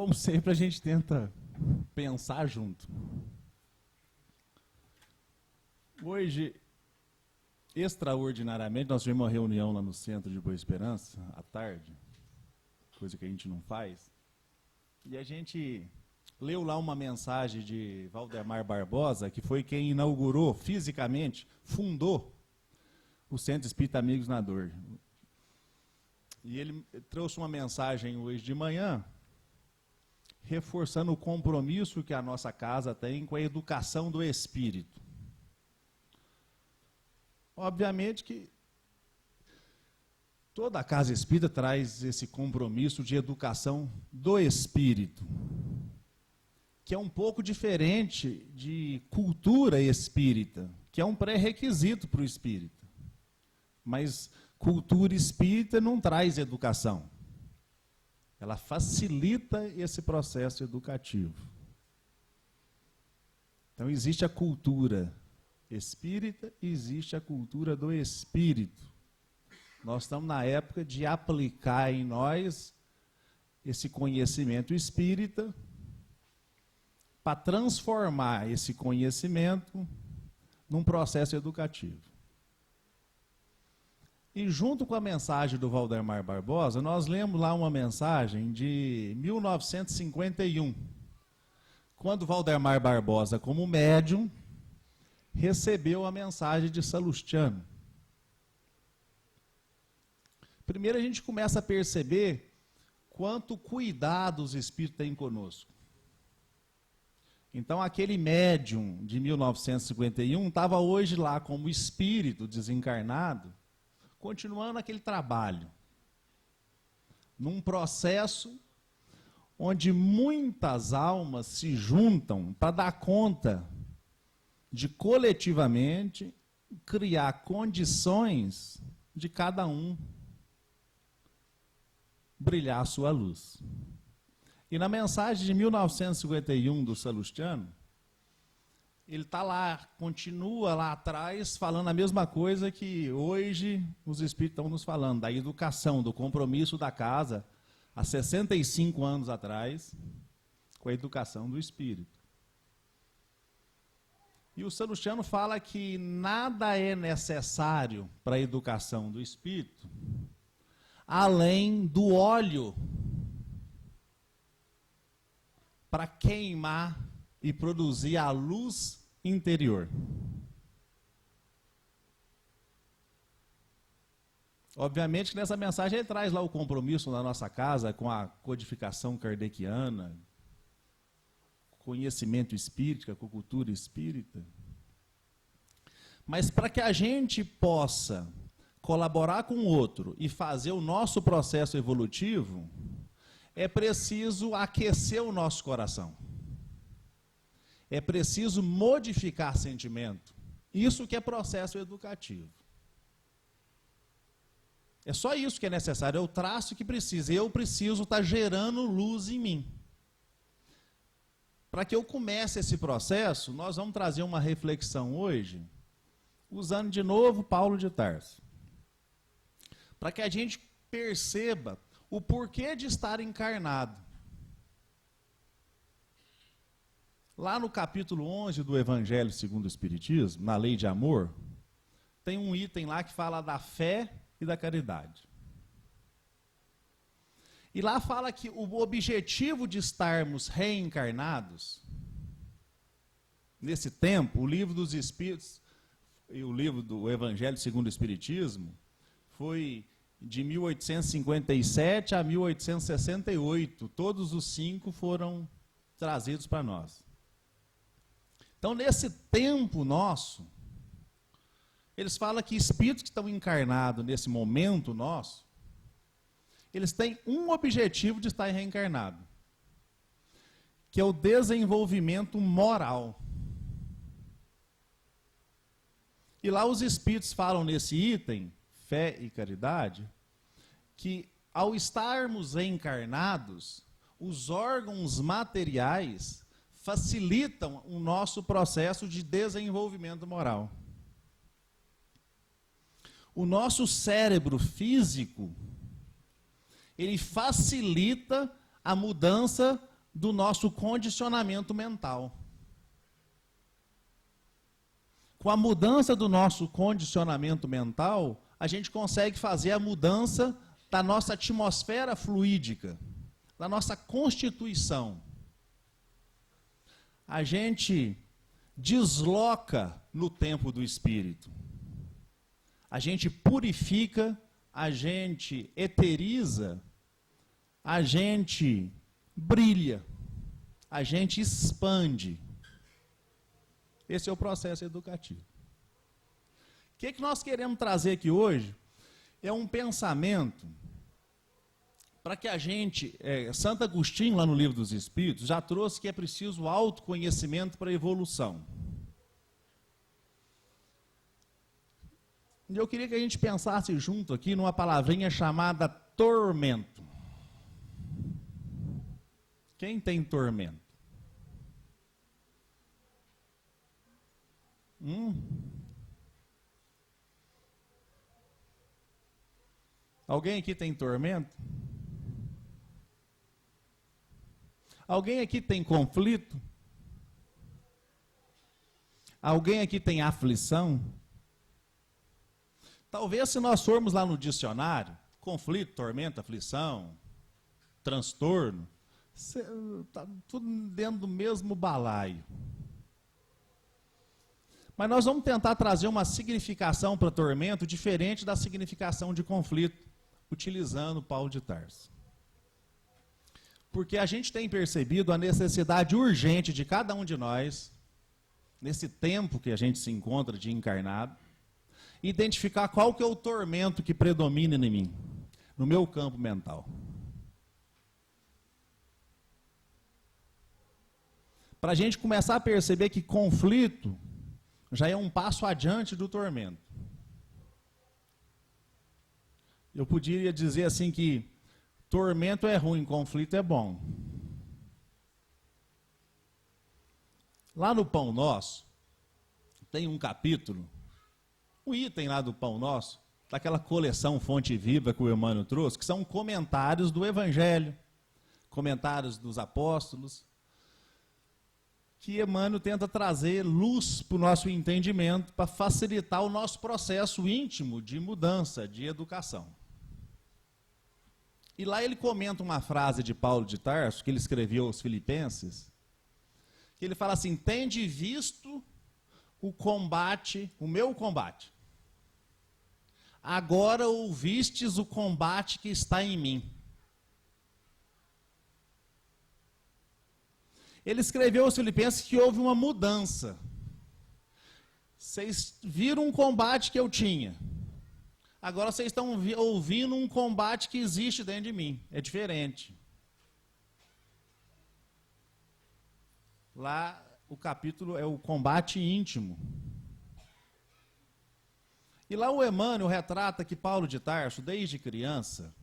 Como sempre, a gente tenta pensar junto. Hoje, extraordinariamente, nós tivemos uma reunião lá no Centro de Boa Esperança, à tarde, coisa que a gente não faz, e a gente leu lá uma mensagem de Valdemar Barbosa, que foi quem inaugurou fisicamente, fundou o Centro Espírita Amigos na Dor. E ele trouxe uma mensagem hoje de manhã, reforçando o compromisso que a nossa casa tem com a educação do espírito. Obviamente que toda a casa espírita traz esse compromisso de educação do espírito, que é um pouco diferente de cultura espírita, que é um pré-requisito para o espírita. Mas cultura espírita não traz educação. Ela facilita esse processo educativo. Então existe a cultura espírita e existe a cultura do espírito. Nós estamos na época de aplicar em nós esse conhecimento espírita para transformar esse conhecimento num processo educativo. E junto com a mensagem do Valdemar Barbosa, nós lemos lá uma mensagem de 1951, quando Valdemar Barbosa, como médium, recebeu a mensagem de Salustiano. Primeiro a gente começa a perceber quanto cuidado os espíritos têm conosco. Então aquele médium de 1951 estava hoje lá como espírito desencarnado, continuando aquele trabalho, num processo onde muitas almas se juntam para dar conta de coletivamente criar condições de cada um brilhar a sua luz. E na mensagem de 1951 do Salustiano, ele está lá, continua lá atrás, falando a mesma coisa que hoje os espíritos estão nos falando, da educação, do compromisso da casa, há 65 anos atrás, com a educação do espírito. E o Salustiano fala que nada é necessário para a educação do espírito, além do óleo para queimar e produzir a luz interior. Obviamente que nessa mensagem ele traz lá o compromisso na nossa casa com a codificação kardeciana, conhecimento espírita, com cultura espírita. Mas para que a gente possa colaborar com o outro e fazer o nosso processo evolutivo, é preciso aquecer o nosso coração. É preciso modificar sentimento. Isso que é processo educativo. É só isso que é necessário, é o traço que precisa. Eu preciso estar gerando luz em mim. Para que eu comece esse processo, nós vamos trazer uma reflexão hoje, usando de novo Paulo de Tarso. Para que a gente perceba o porquê de estar encarnado. Lá no capítulo 11 do Evangelho segundo o Espiritismo, na Lei de Amor, tem um item lá que fala da fé e da caridade. E lá fala que o objetivo de estarmos reencarnados, nesse tempo, o livro dos Espíritos e o livro do Evangelho segundo o Espiritismo, foi de 1857 a 1868. Todos os 5 foram trazidos para nós. Então, nesse tempo nosso, eles falam que espíritos que estão encarnados nesse momento nosso, eles têm um objetivo de estar reencarnado, que é o desenvolvimento moral. E lá os espíritos falam nesse item, fé e caridade, que ao estarmos reencarnados, os órgãos materiais facilitam o nosso processo de desenvolvimento moral. O nosso cérebro físico, ele facilita a mudança do nosso condicionamento mental. Com a mudança do nosso condicionamento mental, a gente consegue fazer a mudança da nossa atmosfera fluídica, da nossa constituição. A gente desloca no tempo do Espírito. A gente purifica, a gente eteriza, a gente brilha, a gente expande. Esse é o processo educativo. O que nós queremos trazer aqui hoje é um pensamento para que a gente, Santo Agostinho, lá no Livro dos Espíritos, já trouxe que é preciso autoconhecimento para a evolução. E eu queria que a gente pensasse junto aqui numa palavrinha chamada tormento. Quem tem tormento? Alguém aqui tem tormento? Alguém aqui tem conflito? Alguém aqui tem aflição? Talvez se nós formos lá no dicionário, conflito, tormento, aflição, transtorno, está tudo dentro do mesmo balaio. Mas nós vamos tentar trazer uma significação para tormento diferente da significação de conflito, utilizando Paulo de Tarso. Porque a gente tem percebido a necessidade urgente de cada um de nós, nesse tempo que a gente se encontra de encarnado, identificar qual que é o tormento que predomina em mim, no meu campo mental. Para a gente começar a perceber que conflito já é um passo adiante do tormento. Eu poderia dizer assim que tormento é ruim, conflito é bom. Lá no Pão Nosso, tem um capítulo, um item lá do Pão Nosso, daquela coleção Fonte Viva que o Emmanuel trouxe, que são comentários do Evangelho, comentários dos apóstolos, que Emmanuel tenta trazer luz para o nosso entendimento, para facilitar o nosso processo íntimo de mudança, de educação. E lá ele comenta uma frase de Paulo de Tarso, que ele escreveu aos Filipenses, que ele fala assim: tende visto o combate, o meu combate. Agora ouvistes o combate que está em mim. Ele escreveu aos Filipenses que houve uma mudança. Vocês viram um combate que eu tinha. Agora vocês estão ouvindo um combate que existe dentro de mim. É diferente. Lá o capítulo é o combate íntimo. E lá o Emmanuel retrata que Paulo de Tarso, desde criança,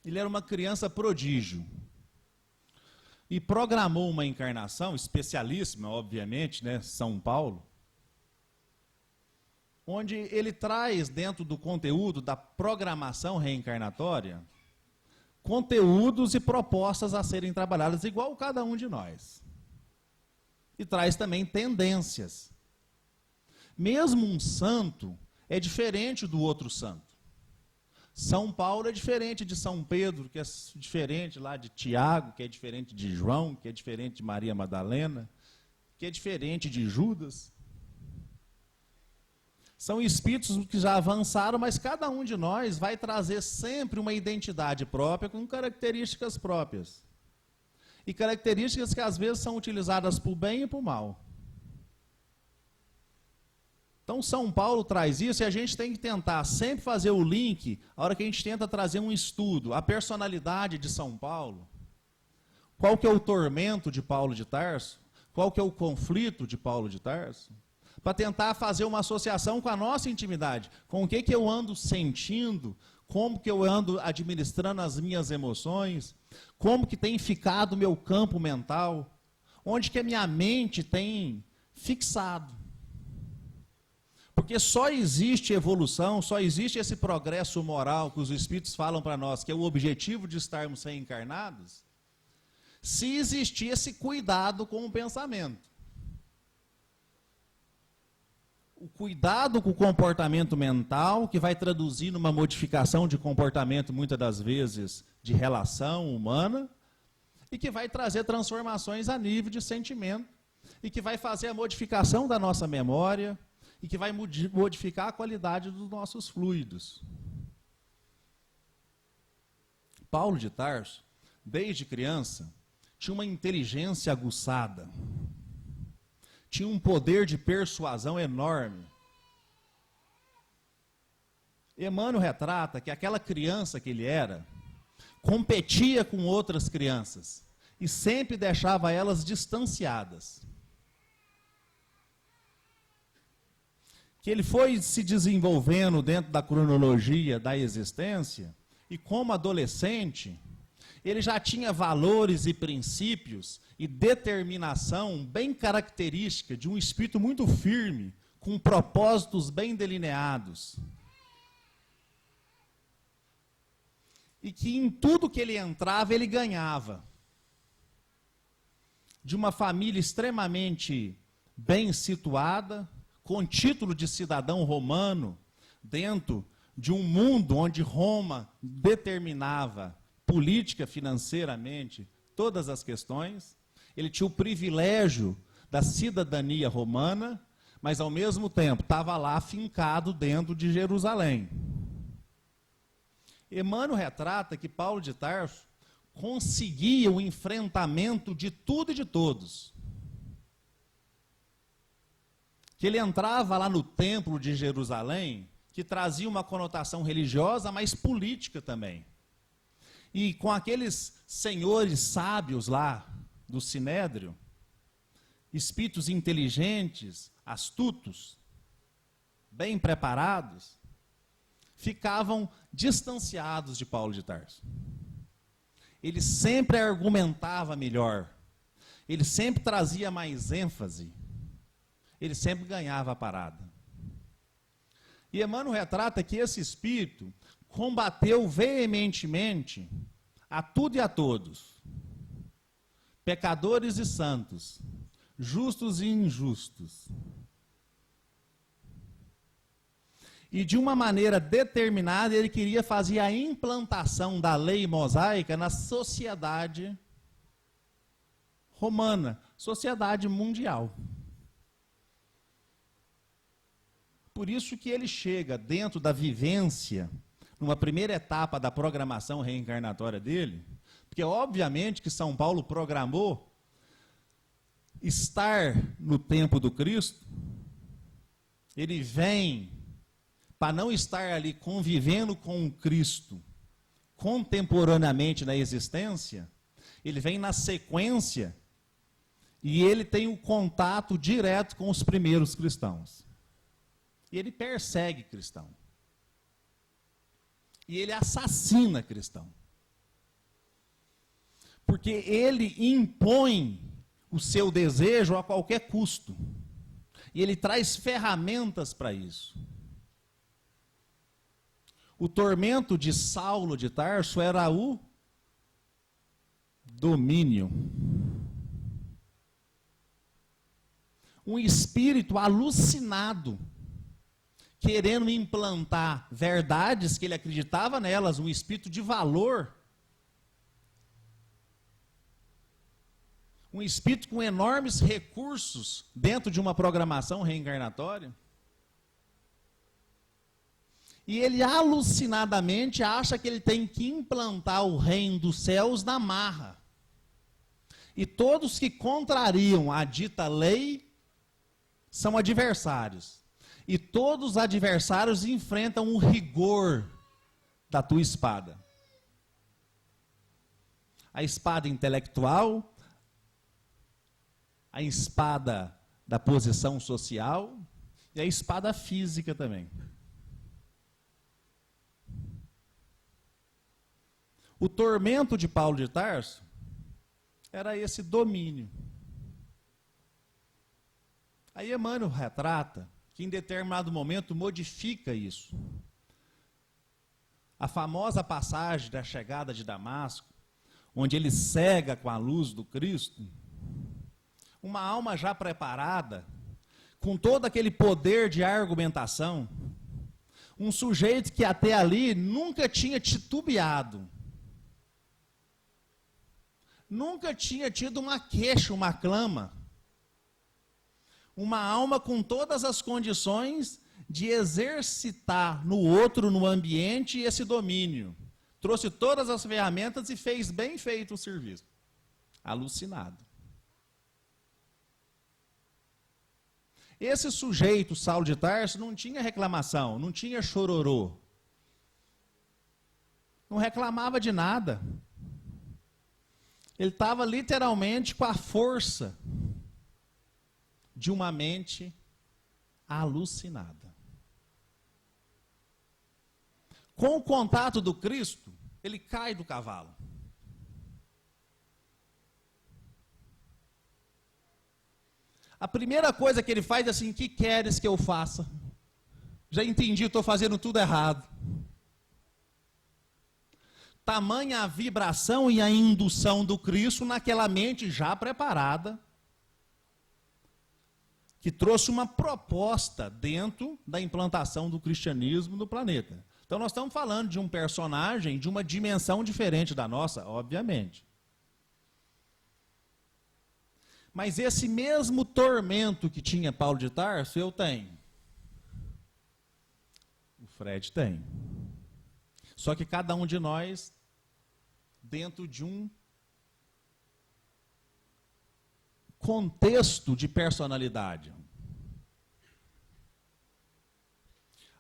ele era uma criança prodígio. E programou uma encarnação especialíssima, obviamente, né, São Paulo, onde ele traz dentro do conteúdo da programação reencarnatória, conteúdos e propostas a serem trabalhadas igual cada um de nós. E traz também tendências. Mesmo um santo é diferente do outro santo. São Paulo é diferente de São Pedro, que é diferente lá de Tiago, que é diferente de João, que é diferente de Maria Madalena, que é diferente de Judas. São espíritos que já avançaram, mas cada um de nós vai trazer sempre uma identidade própria, com características próprias. E características que às vezes são utilizadas para o bem e para o mal. Então, São Paulo traz isso e a gente tem que tentar sempre fazer o link, a hora que a gente tenta trazer um estudo, a personalidade de São Paulo, qual que é o tormento de Paulo de Tarso, qual que é o conflito de Paulo de Tarso, para tentar fazer uma associação com a nossa intimidade, com o que eu ando sentindo, como que eu ando administrando as minhas emoções, como que tem ficado o meu campo mental, onde que a minha mente tem fixado. Porque só existe evolução, só existe esse progresso moral que os Espíritos falam para nós, que é o objetivo de estarmos reencarnados, se existir esse cuidado com o pensamento. O cuidado com o comportamento mental, que vai traduzir numa modificação de comportamento, muitas das vezes, de relação humana, e que vai trazer transformações a nível de sentimento, e que vai fazer a modificação da nossa memória, e que vai modificar a qualidade dos nossos fluidos. Paulo de Tarso, desde criança, tinha uma inteligência aguçada, tinha um poder de persuasão enorme. Emmanuel retrata que aquela criança que ele era, competia com outras crianças e sempre deixava elas distanciadas. Que ele foi se desenvolvendo dentro da cronologia da existência e como adolescente, ele já tinha valores e princípios e determinação bem característica de um espírito muito firme, com propósitos bem delineados. E que em tudo que ele entrava, ele ganhava. De uma família extremamente bem situada, com título de cidadão romano, dentro de um mundo onde Roma determinava política, financeiramente, todas as questões. Ele tinha o privilégio da cidadania romana, mas ao mesmo tempo estava lá afincado dentro de Jerusalém. Emmanuel retrata que Paulo de Tarso conseguia o enfrentamento de tudo e de todos. Que ele entrava lá no templo de Jerusalém, que trazia uma conotação religiosa, mas política também. E com aqueles senhores sábios lá do Sinédrio, espíritos inteligentes, astutos, bem preparados, ficavam distanciados de Paulo de Tarso. Ele sempre argumentava melhor, ele sempre trazia mais ênfase, ele sempre ganhava a parada. E Emmanuel retrata que esse espírito combateu veementemente a tudo e a todos, pecadores e santos, justos e injustos. E de uma maneira determinada, ele queria fazer a implantação da lei mosaica na sociedade romana, sociedade mundial. Por isso que ele chega dentro da vivência, numa primeira etapa da programação reencarnatória dele, porque obviamente que São Paulo programou estar no tempo do Cristo, ele vem para não estar ali convivendo com o Cristo contemporaneamente na existência, ele vem na sequência e ele tem o contato direto com os primeiros cristãos. E ele persegue cristão. E ele assassina cristão. Porque ele impõe o seu desejo a qualquer custo. E ele traz ferramentas para isso. O tormento de Saulo de Tarso era o domínio. Um espírito alucinado, querendo implantar verdades que ele acreditava nelas, um espírito de valor, um espírito com enormes recursos dentro de uma programação reencarnatória. E ele alucinadamente acha que ele tem que implantar o reino dos céus na marra. E todos que contrariam a dita lei são adversários. E todos os adversários enfrentam o rigor da tua espada. A espada intelectual, a espada da posição social e a espada física também. O tormento de Paulo de Tarso era esse domínio. Aí Emmanuel retrata que em determinado momento modifica isso. A famosa passagem da chegada de Damasco, onde ele cega com a luz do Cristo, uma alma já preparada, com todo aquele poder de argumentação, um sujeito que até ali nunca tinha titubeado, nunca tinha tido uma queixa, uma clama, uma alma com todas as condições de exercitar no outro, no ambiente, esse domínio. Trouxe todas as ferramentas e fez bem feito o serviço. Alucinado. Esse sujeito, Saulo de Tarso, não tinha reclamação, não tinha chororô. Não reclamava de nada. Ele estava literalmente com a força de uma mente alucinada. Com o contato do Cristo, ele cai do cavalo. A primeira coisa que ele faz é assim: que queres que eu faça? Já entendi, estou fazendo tudo errado. Tamanha a vibração e a indução do Cristo naquela mente já preparada, que trouxe uma proposta dentro da implantação do cristianismo no planeta. Então nós estamos falando de um personagem de uma dimensão diferente da nossa, obviamente. Mas esse mesmo tormento que tinha Paulo de Tarso, eu tenho. O Fred tem. Só que cada um de nós, dentro de um contexto de personalidade.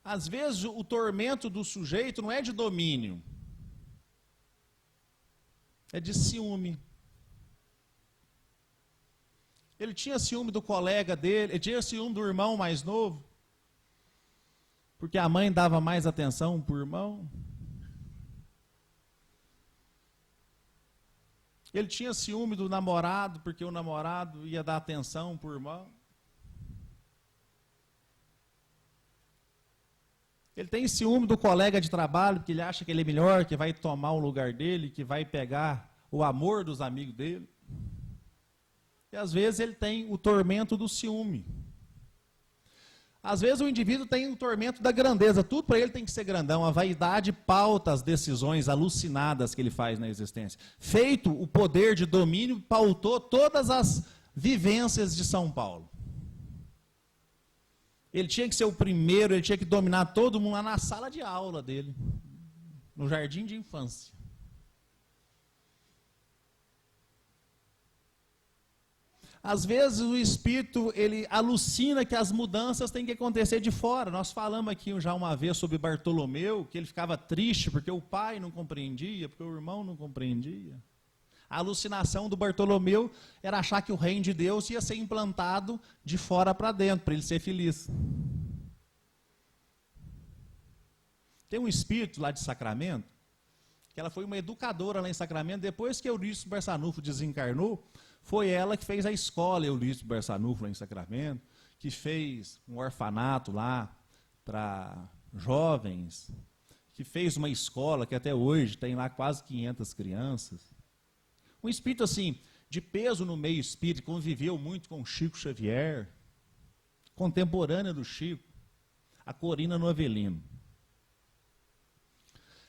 Às vezes o tormento do sujeito não é de domínio, é de ciúme. Ele tinha ciúme do colega dele, ele tinha ciúme do irmão mais novo, porque a mãe dava mais atenção para o irmão. Ele tinha ciúme do namorado, porque o namorado ia dar atenção para o irmão. Ele tem ciúme do colega de trabalho, porque ele acha que ele é melhor, que vai tomar o lugar dele, que vai pegar o amor dos amigos dele. E às vezes ele tem o tormento do ciúme. Às vezes o indivíduo tem o tormento da grandeza, tudo para ele tem que ser grandão, a vaidade pauta as decisões alucinadas que ele faz na existência. Feito o poder de domínio, pautou todas as vivências de São Paulo. Ele tinha que ser o primeiro, ele tinha que dominar todo mundo lá na sala de aula dele, no jardim de infância. Às vezes o espírito, ele alucina que as mudanças têm que acontecer de fora. Nós falamos aqui já uma vez sobre Bartolomeu, que ele ficava triste porque o pai não compreendia, porque o irmão não compreendia. A alucinação do Bartolomeu era achar que o reino de Deus ia ser implantado de fora para dentro, para ele ser feliz. Tem um espírito lá de Sacramento, que ela foi uma educadora lá em Sacramento, depois que Eurício Barçanufo desencarnou, foi ela que fez a escola Eurício Barçanufo lá em Sacramento, que fez um orfanato lá para jovens, que fez uma escola que até hoje tem lá quase 500 crianças. Um espírito assim, de peso no meio espírita, conviveu muito com Chico Xavier, contemporânea do Chico, a Corina Novelino.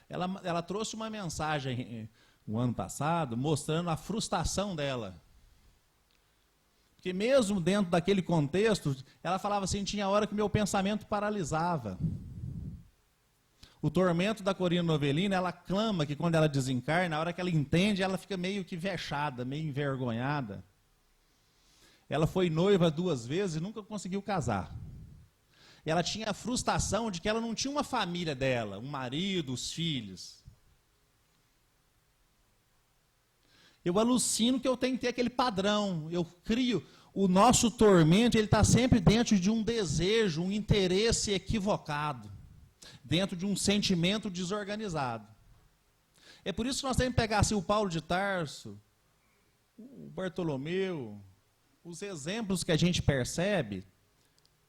Ela trouxe uma mensagem no ano passado, mostrando a frustração dela. Porque mesmo dentro daquele contexto, ela falava assim, tinha hora que meu pensamento paralisava. O tormento da Corina Novelino, ela clama que quando ela desencarna, na hora que ela entende, ela fica meio que vexada, meio envergonhada. Ela foi noiva 2 vezes e nunca conseguiu casar. Ela tinha a frustração de que ela não tinha uma família dela, um marido, os filhos. Eu alucino que eu tenho que ter aquele padrão, eu crio. O nosso tormento, ele está sempre dentro de um desejo, um interesse equivocado, dentro de um sentimento desorganizado. É por isso que nós temos que pegar assim, o Paulo de Tarso, o Bartolomeu, os exemplos que a gente percebe,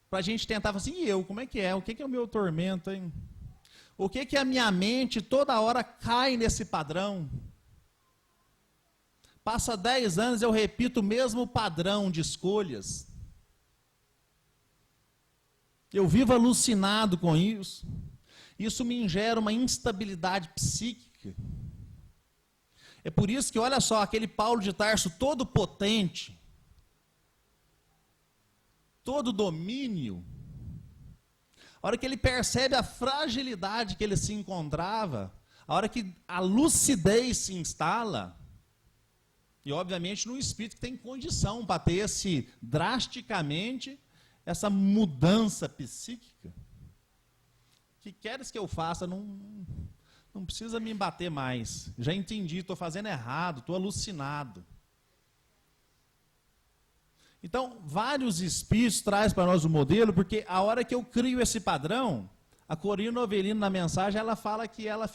para a gente tentar falar assim, e eu, como é que é? O que é o meu tormento, hein? O que a minha mente toda hora cai nesse padrão? Passa 10 anos, eu repito o mesmo padrão de escolhas. Eu vivo alucinado com isso. Isso me gera uma instabilidade psíquica. É por isso que, olha só, aquele Paulo de Tarso todo potente, todo domínio, a hora que ele percebe a fragilidade que ele se encontrava, a hora que a lucidez se instala, e obviamente no espírito que tem condição para ter drasticamente essa mudança psíquica, que queres que eu faça, não precisa me bater mais, já entendi, estou fazendo errado, estou alucinado. Então, vários espíritos trazem para nós o modelo, porque a hora que eu crio esse padrão, a Corina Novelino, na mensagem, ela fala que ela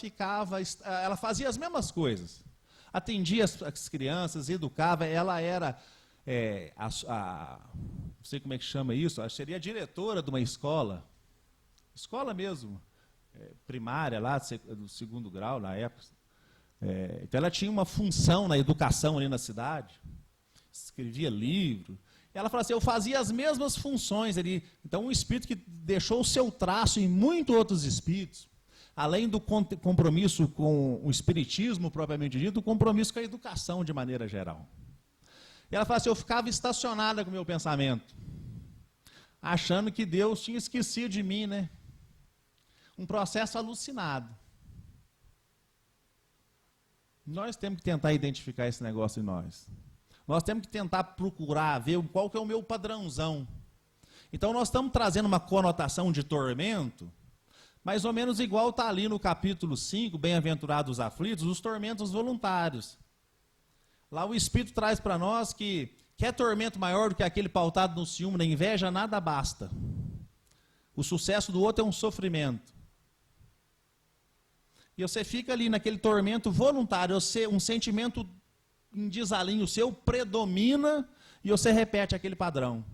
fazia as mesmas coisas. Atendia as crianças, educava, ela era, não sei como é que chama isso, seria a diretora de uma escola mesmo, primária, lá do 2º grau, na época. Então, ela tinha uma função na educação ali na cidade, escrevia livro. Ela fala assim, eu fazia as mesmas funções ali. Então, um espírito que deixou o seu traço em muitos outros espíritos, além do compromisso com o espiritismo propriamente dito, o compromisso com a educação de maneira geral. E ela fala assim, eu ficava estacionada com o meu pensamento, achando que Deus tinha esquecido de mim, né? Um processo alucinado. Nós temos que tentar identificar esse negócio em nós. Nós temos que tentar procurar, ver qual que é o meu padrãozão. Então, nós estamos trazendo uma conotação de tormento, mais ou menos igual está ali no capítulo 5, Bem-aventurados os aflitos, os tormentos voluntários. Lá o Espírito traz para nós que quer tormento maior do que aquele pautado no ciúme, na inveja, nada basta. O sucesso do outro é um sofrimento. E você fica ali naquele tormento voluntário, um sentimento em desalinho seu predomina e você repete aquele padrão.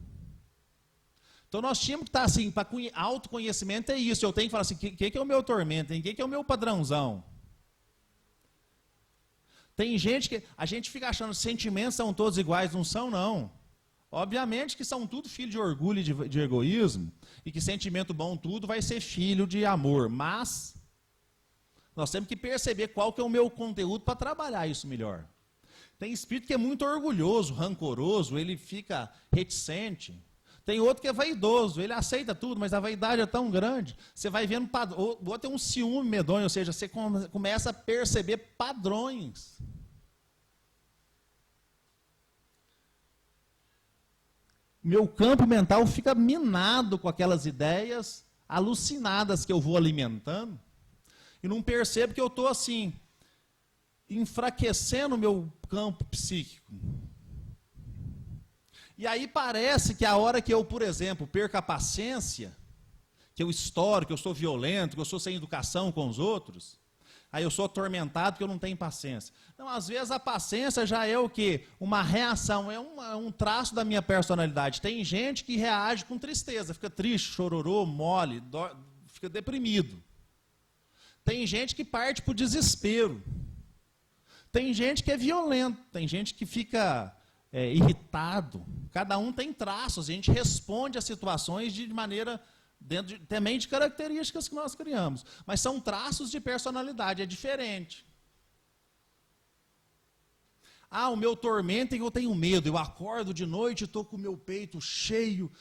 Então nós tínhamos que estar assim, para autoconhecimento é isso, eu tenho que falar assim, o que é o meu tormento, o que é o meu padrãozão? Tem gente que, a gente fica achando que sentimentos são todos iguais, não são não. Obviamente que são tudo filho de orgulho e de egoísmo, e que sentimento bom tudo vai ser filho de amor, mas nós temos que perceber qual que é o meu conteúdo para trabalhar isso melhor. Tem espírito que é muito orgulhoso, rancoroso, ele fica reticente. Tem outro que é vaidoso, ele aceita tudo, mas a vaidade é tão grande. Você vai vendo, o outro é um ciúme medonho, ou seja, você começa a perceber padrões. Meu campo mental fica minado com aquelas ideias alucinadas que eu vou alimentando, e não percebo que eu estou assim, enfraquecendo o meu campo psíquico. E aí parece que a hora que eu, por exemplo, perco a paciência, que eu estouro, que eu sou violento, que eu sou sem educação com os outros, aí eu sou atormentado porque eu não tenho paciência. Não, às vezes a paciência já é o quê? Uma reação, é um traço da minha personalidade. Tem gente que reage com tristeza, fica triste, chororô, mole, fica deprimido. Tem gente que parte para o desespero. Tem gente que é violento, tem gente que fica irritado. Cada um tem traços, a gente responde a situações de maneira, também de características que nós criamos. Mas são traços de personalidade, é diferente. O meu tormento é que eu tenho medo, eu acordo de noite, estou com o meu peito cheio,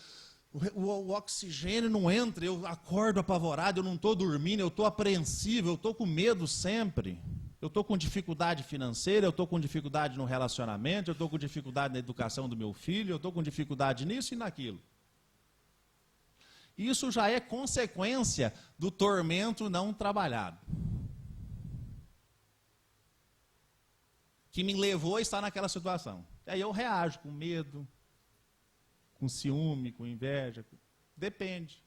o oxigênio não entra, eu acordo apavorado, eu não estou dormindo, eu estou apreensivo, eu estou com medo sempre. Eu estou com dificuldade financeira, eu estou com dificuldade no relacionamento, eu estou com dificuldade na educação do meu filho, eu estou com dificuldade nisso e naquilo. Isso já é consequência do tormento não trabalhado, que me levou a estar naquela situação. Aí eu reajo com medo, com ciúme, com inveja, depende.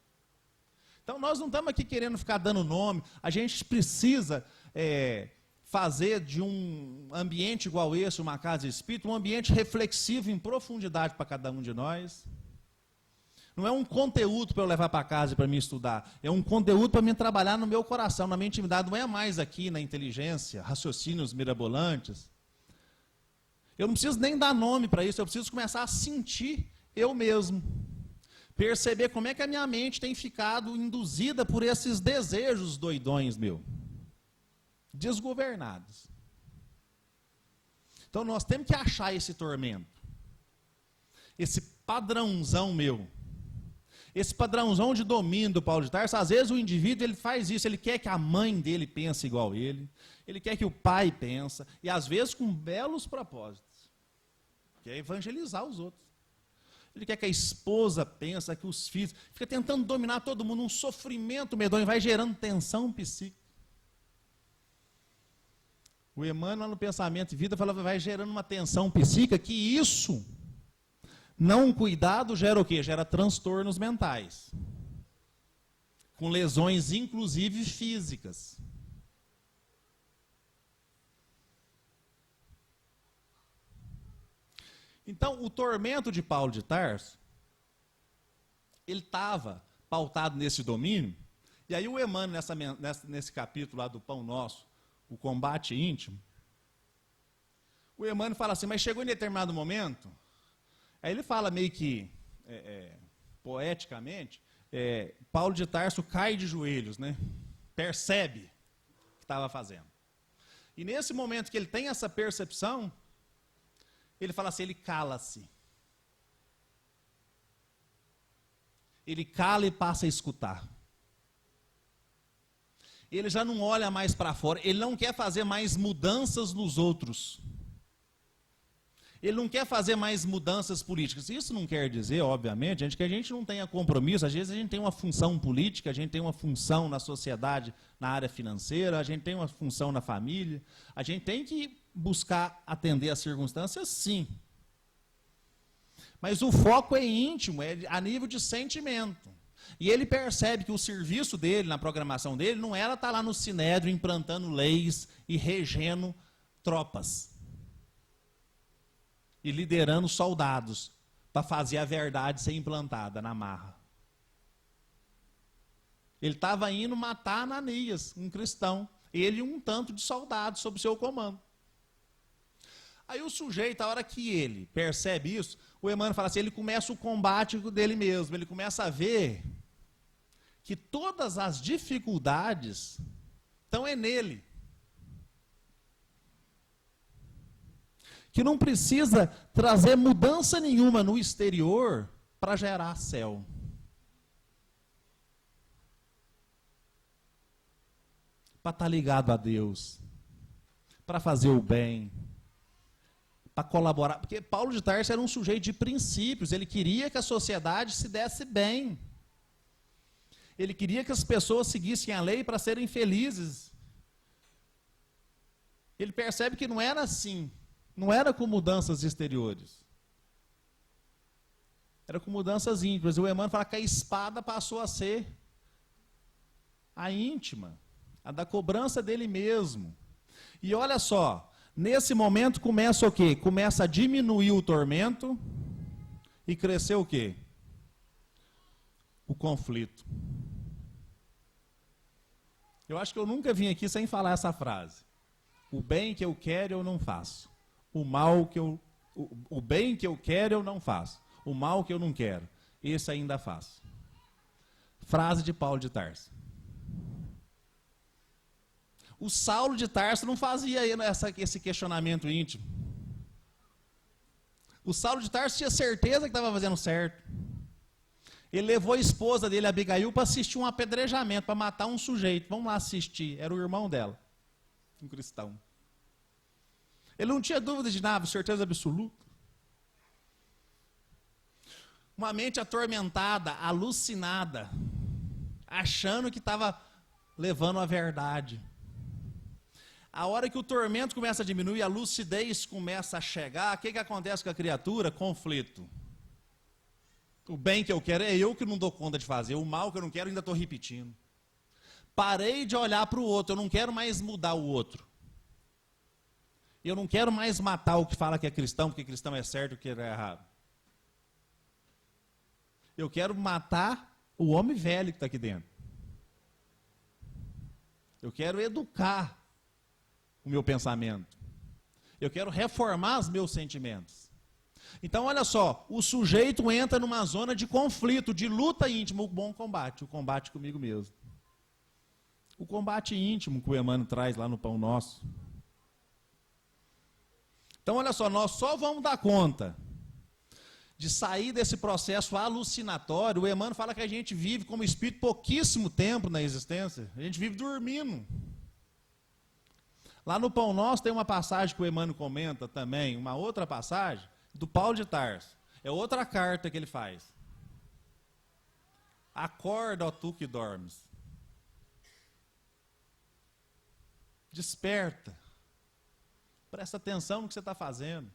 Então nós não estamos aqui querendo ficar dando nome, a gente precisa fazer de um ambiente igual esse, uma casa espírita, um ambiente reflexivo em profundidade para cada um de nós. Não é um conteúdo para eu levar para casa e para mim estudar, é um conteúdo para mim trabalhar no meu coração, na minha intimidade, não é mais aqui na inteligência, raciocínios mirabolantes. Eu não preciso nem dar nome para isso, eu preciso começar a sentir eu mesmo. Perceber como é que a minha mente tem ficado induzida por esses desejos doidões meu, desgovernados. Então nós temos que achar esse tormento, esse padrãozão meu, esse padrãozão de domínio do Paulo de Tarso. Às vezes o indivíduo ele faz isso, ele quer que a mãe dele pense igual ele quer que o pai pense, e às vezes com belos propósitos, quer evangelizar os outros. Ele quer que a esposa pense, que os filhos, fica tentando dominar todo mundo, um sofrimento medonho, vai gerando tensão psíquica. O Emmanuel, no Pensamento e Vida, fala, vai gerando uma tensão psíquica, que isso, não cuidado, gera o quê? Gera transtornos mentais, com lesões, inclusive, físicas. Então, o tormento de Paulo de Tarso, ele estava pautado nesse domínio, e aí o Emmanuel, nesse capítulo lá do Pão Nosso, o combate íntimo, o Emmanuel fala assim, mas chegou em determinado momento, aí ele fala meio que, poeticamente, Paulo de Tarso cai de joelhos, né? Percebe o que estava fazendo. E nesse momento que ele tem essa percepção, ele fala assim, ele cala-se. Ele cala e passa a escutar. Ele já não olha mais para fora, ele não quer fazer mais mudanças nos outros. Ele não quer fazer mais mudanças políticas. Isso não quer dizer, obviamente, gente, que a gente não tenha compromisso. Às vezes a gente tem uma função política, a gente tem uma função na sociedade, na área financeira, a gente tem uma função na família. A gente tem que buscar atender as circunstâncias, sim. Mas o foco é íntimo, é a nível de sentimento. E ele percebe que o serviço dele, na programação dele, não era estar lá no Sinédrio implantando leis e regendo tropas. E liderando soldados para fazer a verdade ser implantada na marra. Ele estava indo matar Ananias, um cristão. Ele e um tanto de soldados sob seu comando. Aí o sujeito, a hora que ele percebe isso, o Emmanuel fala assim, ele começa o combate dele mesmo, ele começa a ver que todas as dificuldades estão nele. Que não precisa trazer mudança nenhuma no exterior para gerar céu. Para estar ligado a Deus, para fazer o bem, para colaborar. Porque Paulo de Tarso era um sujeito de princípios, ele queria que a sociedade se desse bem. Ele queria que as pessoas seguissem a lei para serem felizes. Ele percebe que não era assim. Não era com mudanças exteriores. Era com mudanças íntimas. O Emmanuel fala que a espada passou a ser a íntima, a da cobrança dele mesmo. E olha só, nesse momento começa o quê? Começa a diminuir o tormento e crescer o quê? O conflito. Eu acho que eu nunca vim aqui sem falar essa frase. O bem que eu quero eu não faço. O bem que eu quero eu não faço. O mal que eu não quero, esse ainda faço. Frase de Paulo de Tarso. O Saulo de Tarso não fazia esse questionamento íntimo. O Saulo de Tarso tinha certeza que estava fazendo certo. Ele levou a esposa dele, Abigail, para assistir um apedrejamento, para matar um sujeito. Vamos lá assistir. Era o irmão dela, um cristão. Ele não tinha dúvida de nada, certeza absoluta. Uma mente atormentada, alucinada, achando que estava levando a verdade. A hora que o tormento começa a diminuir, a lucidez começa a chegar, o que acontece com a criatura? Conflito. O bem que eu quero é eu que não dou conta de fazer, o mal que eu não quero ainda estou repetindo. Parei de olhar para o outro, eu não quero mais mudar o outro. Eu não quero mais matar o que fala que é cristão, porque cristão é certo e que é errado. Eu quero matar o homem velho que está aqui dentro. Eu quero educar o meu pensamento. Eu quero reformar os meus sentimentos. Então, olha só, o sujeito entra numa zona de conflito, de luta íntima, o bom combate, o combate comigo mesmo. O combate íntimo que o Emmanuel traz lá no Pão Nosso. Então, olha só, nós só vamos dar conta de sair desse processo alucinatório. O Emmanuel fala que a gente vive como espírito pouquíssimo tempo na existência. A gente vive dormindo. Lá no Pão Nosso tem uma passagem que o Emmanuel comenta também, uma outra passagem, do Paulo de Tarso. É outra carta que ele faz. Acorda, ó tu que dormes. Desperta. Presta atenção no que você está fazendo.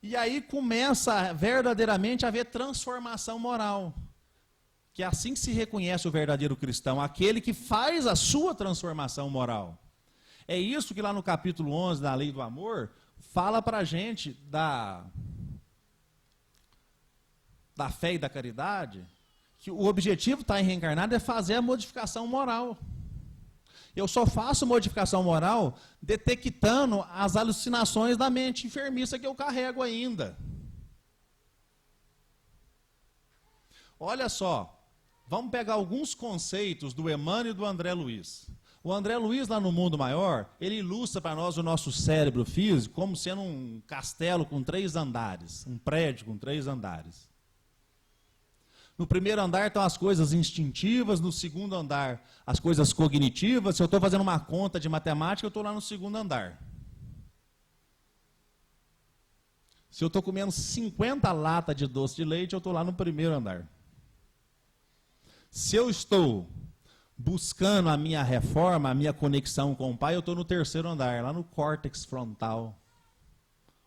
E aí começa verdadeiramente a haver transformação moral. Que é assim que se reconhece o verdadeiro cristão, aquele que faz a sua transformação moral. É isso que lá no capítulo 11 da Lei do Amor, fala para a gente da fé e da caridade, que o objetivo de estar reencarnado é fazer a modificação moral. Eu só faço modificação moral detectando as alucinações da mente enfermiça que eu carrego ainda. Olha só, vamos pegar alguns conceitos do Emmanuel e do André Luiz. O André Luiz, lá no Mundo Maior, ele ilustra para nós o nosso cérebro físico como sendo um castelo com 3 andares, um prédio com 3 andares. No primeiro andar estão as coisas instintivas, no segundo andar as coisas cognitivas. Se eu estou fazendo uma conta de matemática, eu estou lá no segundo andar. Se eu estou comendo 50 latas de doce de leite, eu estou lá no primeiro andar. Se eu estou buscando a minha reforma, a minha conexão com o Pai, eu estou no terceiro andar, lá no córtex frontal.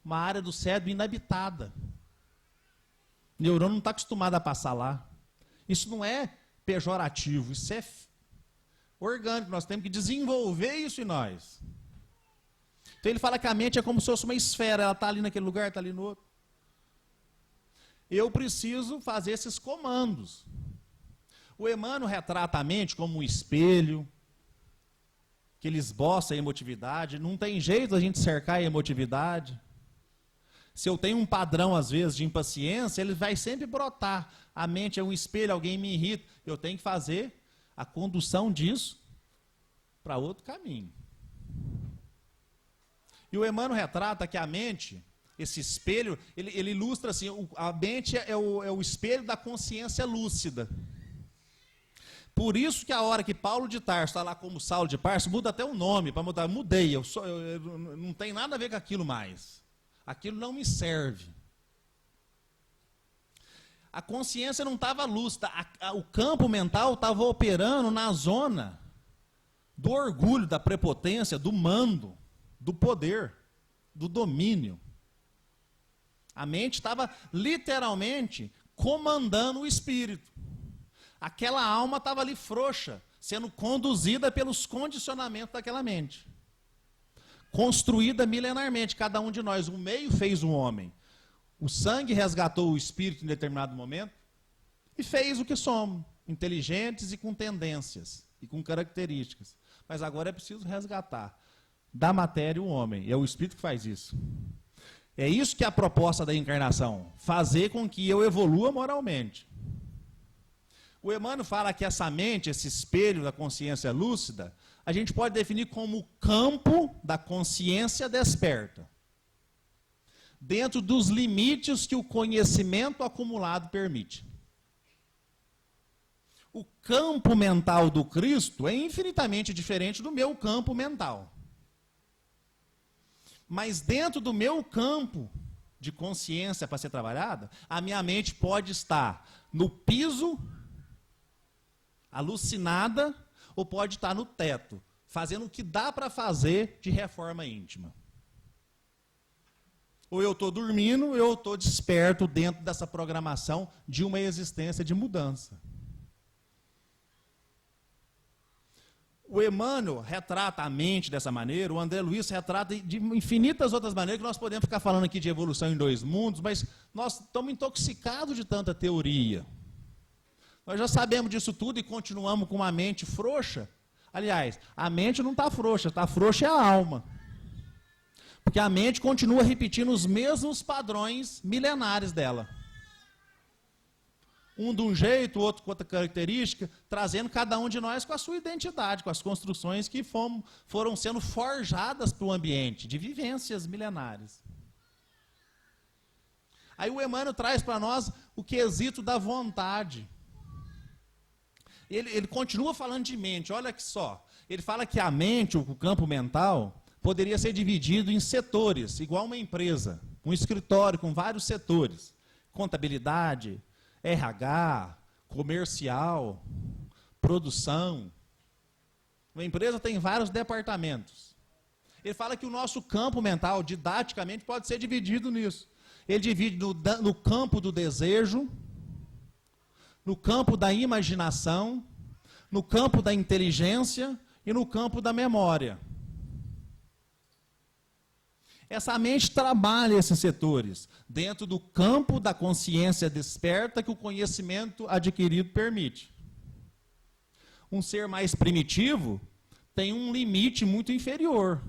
Uma área do cérebro inabitada. O neurônio não está acostumado a passar lá. Isso não é pejorativo, isso é orgânico. Nós temos que desenvolver isso em nós. Então ele fala que a mente é como se fosse uma esfera, ela está ali naquele lugar, está ali no outro. Eu preciso fazer esses comandos. O Emmanuel retrata a mente como um espelho, que ele esboça a emotividade. Não tem jeito a gente cercar a emotividade. Se eu tenho um padrão, às vezes, de impaciência, ele vai sempre brotar. A mente é um espelho, alguém me irrita. Eu tenho que fazer a condução disso para outro caminho. E o Emmanuel retrata que a mente, esse espelho, ele ilustra assim, a mente é o espelho da consciência lúcida. Por isso que a hora que Paulo de Tarso está lá como Saulo de Tarso, muda até o nome, para mudar, mudei, eu não tem nada a ver com aquilo mais. Aquilo não me serve. A consciência não estava lúcida, o campo mental estava operando na zona do orgulho, da prepotência, do mando, do poder, do domínio. A mente estava literalmente comandando o espírito. Aquela alma estava ali frouxa, sendo conduzida pelos condicionamentos daquela mente. Construída milenarmente, cada um de nós. O meio fez um homem. O sangue resgatou o espírito em determinado momento e fez o que somos, inteligentes e com tendências e com características. Mas agora é preciso resgatar da matéria o homem. É o espírito que faz isso. É isso que é a proposta da encarnação, fazer com que eu evolua moralmente. O Emmanuel fala que essa mente, esse espelho da consciência lúcida, a gente pode definir como o campo da consciência desperta, dentro dos limites que o conhecimento acumulado permite. O campo mental do Cristo é infinitamente diferente do meu campo mental. Mas dentro do meu campo de consciência para ser trabalhada, a minha mente pode estar no piso, alucinada, ou pode estar no teto, fazendo o que dá para fazer de reforma íntima. Ou eu estou dormindo, ou eu estou desperto dentro dessa programação de uma existência de mudança. O Emmanuel retrata a mente dessa maneira, o André Luiz retrata de infinitas outras maneiras, que nós podemos ficar falando aqui de evolução em 2 mundos, mas nós estamos intoxicados de tanta teoria. Nós já sabemos disso tudo e continuamos com uma mente frouxa. Aliás, a mente não está frouxa é a alma. Porque a mente continua repetindo os mesmos padrões milenares dela. Um de um jeito, o outro com outra característica, trazendo cada um de nós com a sua identidade, com as construções que foram sendo forjadas para o ambiente, de vivências milenares. Aí o Emmanuel traz para nós o quesito da vontade. Ele continua falando de mente, olha que só. Ele fala que a mente, o campo mental, poderia ser dividido em setores, igual uma empresa, um escritório com vários setores. Contabilidade, RH, comercial, produção. Uma empresa tem vários departamentos. Ele fala que o nosso campo mental, didaticamente, pode ser dividido nisso. Ele divide no campo do desejo, no campo da imaginação, no campo da inteligência e no campo da memória. Essa mente trabalha esses setores dentro do campo da consciência desperta que o conhecimento adquirido permite. Um ser mais primitivo tem um limite muito inferior.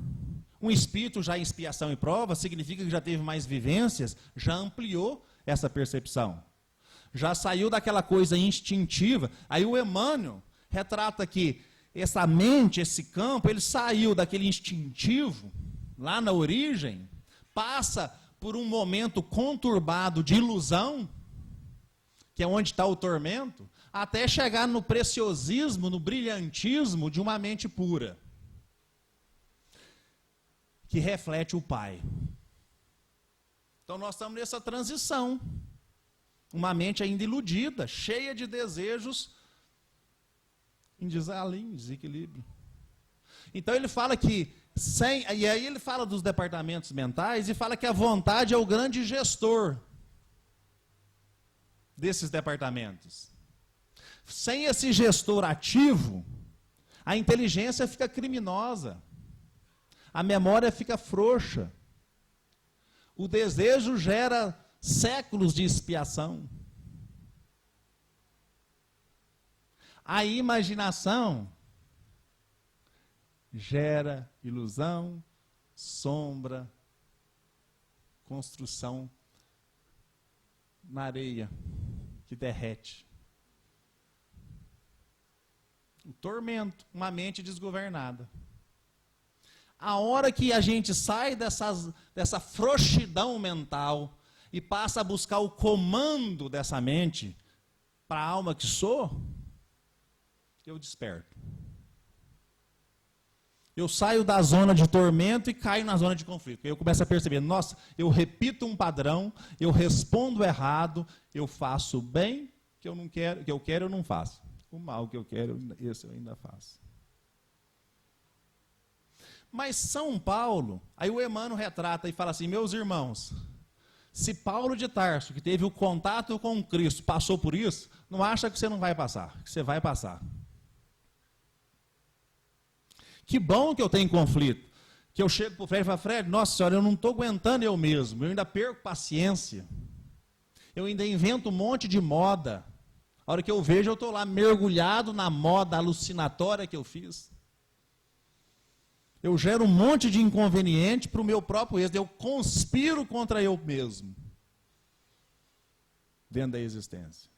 Um espírito já em expiação e prova significa que já teve mais vivências, já ampliou essa percepção. Já saiu daquela coisa instintiva. Aí o Emmanuel retrata que essa mente, esse campo, ele saiu daquele instintivo, lá na origem, passa por um momento conturbado de ilusão, que é onde está o tormento, até chegar no preciosismo, no brilhantismo de uma mente pura, que reflete o Pai. Então nós estamos nessa transição. Uma mente ainda iludida, cheia de desejos, em desequilíbrio. Então ele fala que, e aí ele fala dos departamentos mentais e fala que a vontade é o grande gestor desses departamentos. Sem esse gestor ativo, a inteligência fica criminosa, a memória fica frouxa, o desejo gera séculos de expiação. A imaginação gera ilusão, sombra, construção na areia que derrete. O tormento, uma mente desgovernada. A hora que a gente sai dessa frouxidão mental e passa a buscar o comando dessa mente para a alma que sou, eu desperto. Eu saio da zona de tormento e caio na zona de conflito. Eu começo a perceber, nossa, eu repito um padrão, eu respondo errado, eu faço o bem que eu não quero, que eu quero eu não faço. O mal que eu quero, esse eu ainda faço. Mas São Paulo, aí o Emmanuel retrata e fala assim, meus irmãos, se Paulo de Tarso, que teve o contato com Cristo, passou por isso, não acha que você não vai passar, que você vai passar. Que bom que eu tenho conflito. Que eu chego para o Fred e falo, Fred, nossa senhora, eu não estou aguentando eu mesmo, eu ainda perco paciência. Eu ainda invento um monte de moda. A hora que eu vejo, eu estou lá mergulhado na moda alucinatória que eu fiz. Eu gero um monte de inconveniente para o meu próprio êxito. Eu conspiro contra eu mesmo. Dentro da existência.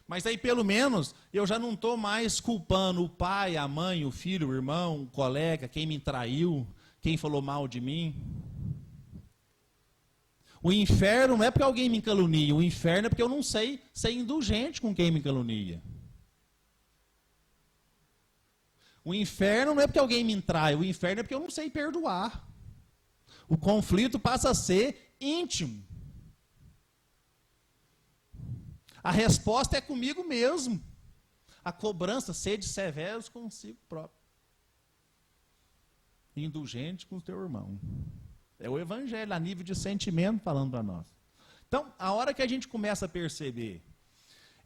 Mas aí, pelo menos, eu já não estou mais culpando o pai, a mãe, o filho, o irmão, o colega, quem me traiu, quem falou mal de mim. O inferno não é porque alguém me calunia, o inferno é porque eu não sei ser indulgente com quem me calunia. O inferno não é porque alguém me trai, o inferno é porque eu não sei perdoar. O conflito passa a ser íntimo. A resposta é comigo mesmo. A cobrança, sede severos consigo próprio. Indulgente com o teu irmão. É o evangelho, a nível de sentimento, falando para nós. Então, a hora que a gente começa a perceber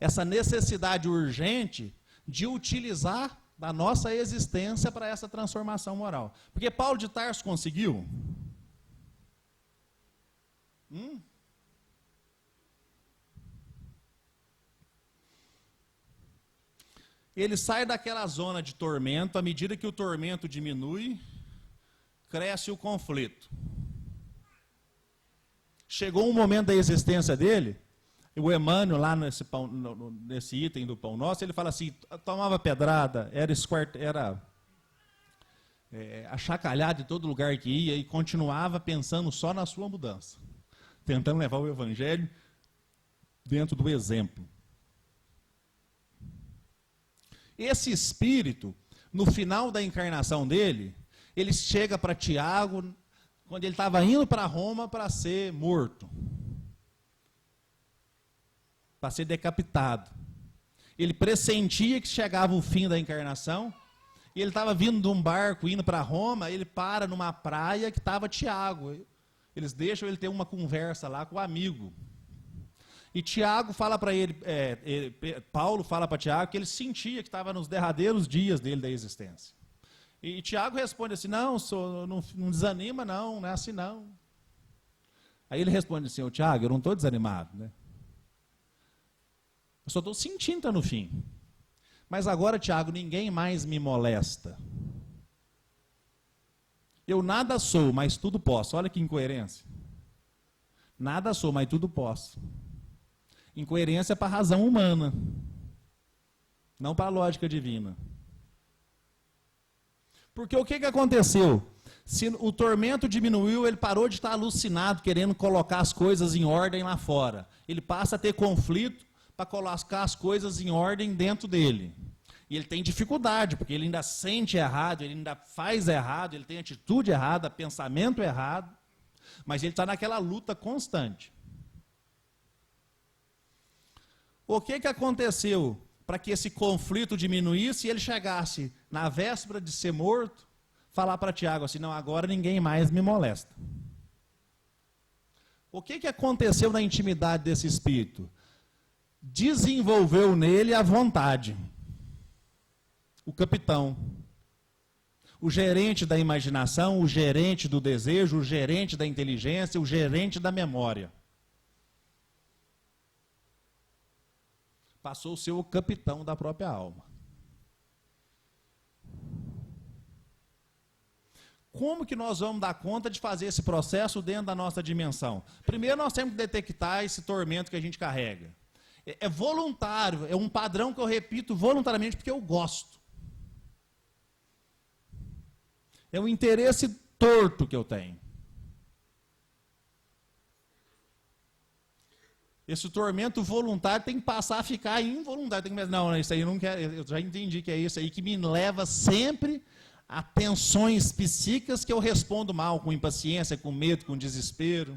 essa necessidade urgente de utilizar da nossa existência para essa transformação moral. Porque Paulo de Tarso conseguiu? Ele sai daquela zona de tormento, à medida que o tormento diminui, cresce o conflito. Chegou um momento da existência dele, o Emmanuel, lá nesse item do Pão Nosso, ele fala assim, tomava pedrada, era achacalhado em todo lugar que ia e continuava pensando só na sua mudança, tentando levar o Evangelho dentro do exemplo. Esse espírito, no final da encarnação dele, ele chega para Tiago, quando ele estava indo para Roma para ser morto, para ser decapitado. Ele pressentia que chegava o fim da encarnação, e ele estava vindo de um barco, indo para Roma, ele para numa praia que estava Tiago. Eles deixam ele ter uma conversa lá com o amigo. E Tiago fala para ele, Paulo fala para Tiago que ele sentia que estava nos derradeiros dias dele da existência. E Tiago responde assim, não desanima não é assim não. Aí ele responde assim, Tiago, eu não estou desanimado, né? Eu só estou sentindo que está no fim. Mas agora, Tiago, ninguém mais me molesta. Eu nada sou, mas tudo posso. Olha que incoerência. Nada sou, mas tudo posso. Incoerência para a razão humana, não para a lógica divina. Porque o que aconteceu? Se o tormento diminuiu, ele parou de estar alucinado, querendo colocar as coisas em ordem lá fora. Ele passa a ter conflito para colocar as coisas em ordem dentro dele. E ele tem dificuldade, porque ele ainda sente errado, ele ainda faz errado, ele tem atitude errada, pensamento errado, mas ele está naquela luta constante. O que aconteceu para que esse conflito diminuísse e ele chegasse na véspera de ser morto, falar para Tiago assim, não, agora ninguém mais me molesta. O que aconteceu na intimidade desse espírito? Desenvolveu nele a vontade. O capitão, o gerente da imaginação, o gerente do desejo, o gerente da inteligência, o gerente da memória. Passou a ser o capitão da própria alma. Como que nós vamos dar conta de fazer esse processo dentro da nossa dimensão? Primeiro nós temos que detectar esse tormento que a gente carrega. É voluntário, é um padrão que eu repito voluntariamente porque eu gosto. É um interesse torto que eu tenho. Esse tormento voluntário tem que passar a ficar involuntário. Tem que pensar, não, isso aí eu não quero, eu já entendi que é isso aí que me leva sempre a tensões psíquicas que eu respondo mal, com impaciência, com medo, com desespero.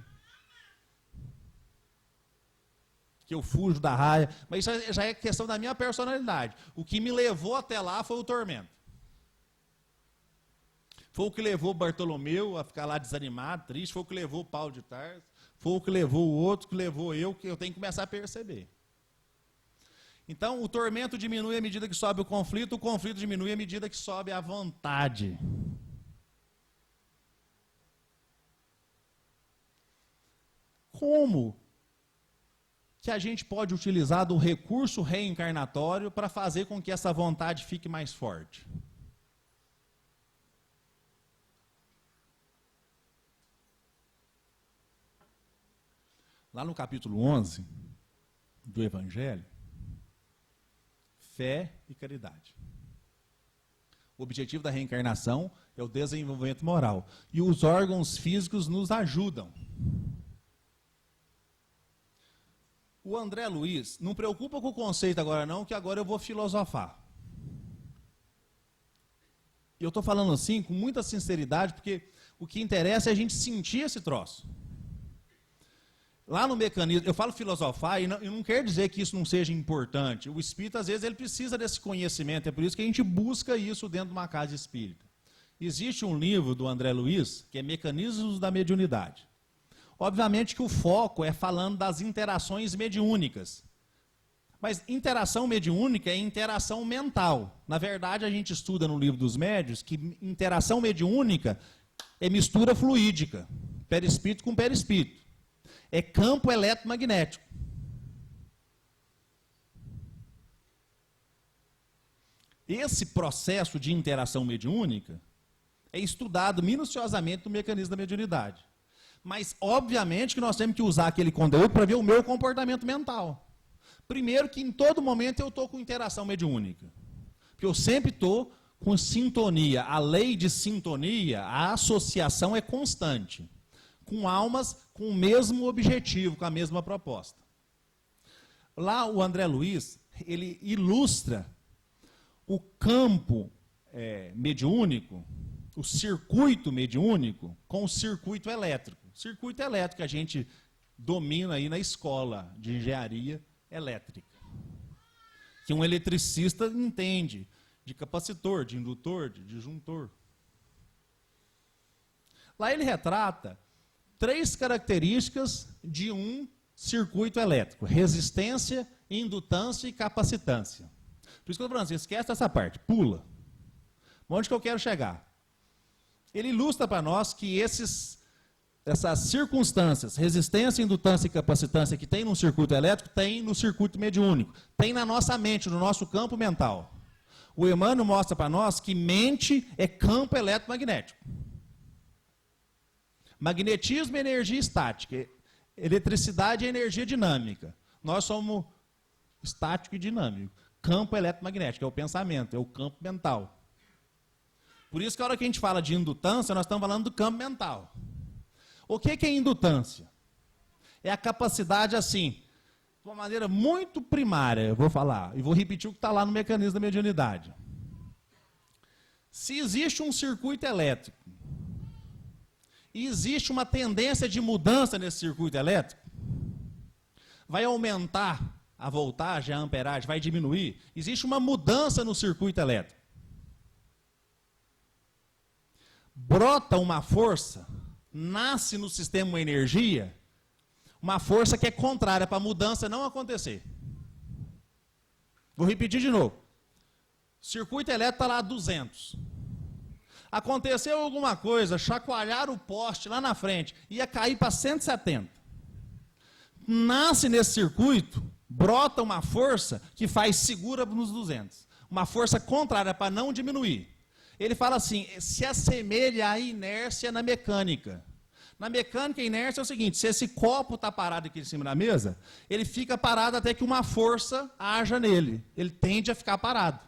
Que eu fujo da raia. Mas isso já é questão da minha personalidade. O que me levou até lá foi o tormento. Foi o que levou Bartolomeu a ficar lá desanimado, triste, foi o que levou Paulo de Tarso, foi o que levou o outro, que levou eu, que eu tenho que começar a perceber. Então, o tormento diminui à medida que sobe o conflito diminui à medida que sobe a vontade. Como que a gente pode utilizar do recurso reencarnatório para fazer com que essa vontade fique mais forte? Lá no capítulo 11 do Evangelho, fé e caridade. O objetivo da reencarnação é o desenvolvimento moral. E os órgãos físicos nos ajudam. O André Luiz, não preocupa com o conceito agora não, que agora eu vou filosofar. Eu estou falando assim com muita sinceridade, porque o que interessa é a gente sentir esse troço. Lá no mecanismo, eu falo filosofar e não quer dizer que isso não seja importante. O espírito, às vezes, ele precisa desse conhecimento, é por isso que a gente busca isso dentro de uma casa espírita. Existe um livro do André Luiz, que é Mecanismos da Mediunidade. Obviamente que o foco é falando das interações mediúnicas. Mas interação mediúnica é interação mental. Na verdade, a gente estuda no livro dos médiuns que interação mediúnica é mistura fluídica, perispírito com perispírito. É campo eletromagnético. Esse processo de interação mediúnica é estudado minuciosamente no mecanismo da mediunidade. Mas, obviamente, que nós temos que usar aquele conteúdo para ver o meu comportamento mental. Primeiro, que em todo momento eu estou com interação mediúnica. Porque eu sempre estou com sintonia. A lei de sintonia, a associação é constante. Com almas com o mesmo objetivo, com a mesma proposta. Lá o André Luiz, ele ilustra o campo mediúnico, o circuito mediúnico, com o circuito elétrico. O circuito elétrico que a gente domina aí na escola de engenharia elétrica. Que um eletricista entende de capacitor, de indutor, de disjuntor. Lá ele retrata 3 características de um circuito elétrico: resistência, indutância e capacitância. Por isso que eu estou falando assim, esquece essa parte, pula. Onde que eu quero chegar? Ele ilustra para nós que essas circunstâncias, resistência, indutância e capacitância que tem no circuito elétrico, tem no circuito mediúnico, tem na nossa mente, no nosso campo mental. O Emmanuel mostra para nós que mente é campo eletromagnético. Magnetismo é energia estática, eletricidade é energia dinâmica. Nós somos estático e dinâmico. Campo eletromagnético é o pensamento, é o campo mental. Por isso que a hora que a gente fala de indutância, nós estamos falando do campo mental. O que é indutância? É a capacidade, assim, de uma maneira muito primária, eu vou falar, e vou repetir o que está lá no mecanismo da mediunidade. Se existe um circuito elétrico, e existe uma tendência de mudança nesse circuito elétrico, vai aumentar a voltagem, a amperagem, vai diminuir, existe uma mudança no circuito elétrico. Brota uma força, nasce no sistema uma energia, uma força que é contrária para a mudança não acontecer. Vou repetir de novo. O circuito elétrico está lá a 200. Aconteceu alguma coisa, chacoalharam o poste lá na frente, ia cair para 170. Nasce nesse circuito, brota uma força que faz segura nos 200. Uma força contrária para não diminuir. Ele fala assim, se assemelha à inércia na mecânica. Na mecânica, a inércia é o seguinte, se esse copo está parado aqui em cima da mesa, ele fica parado até que uma força haja nele. Ele tende a ficar parado.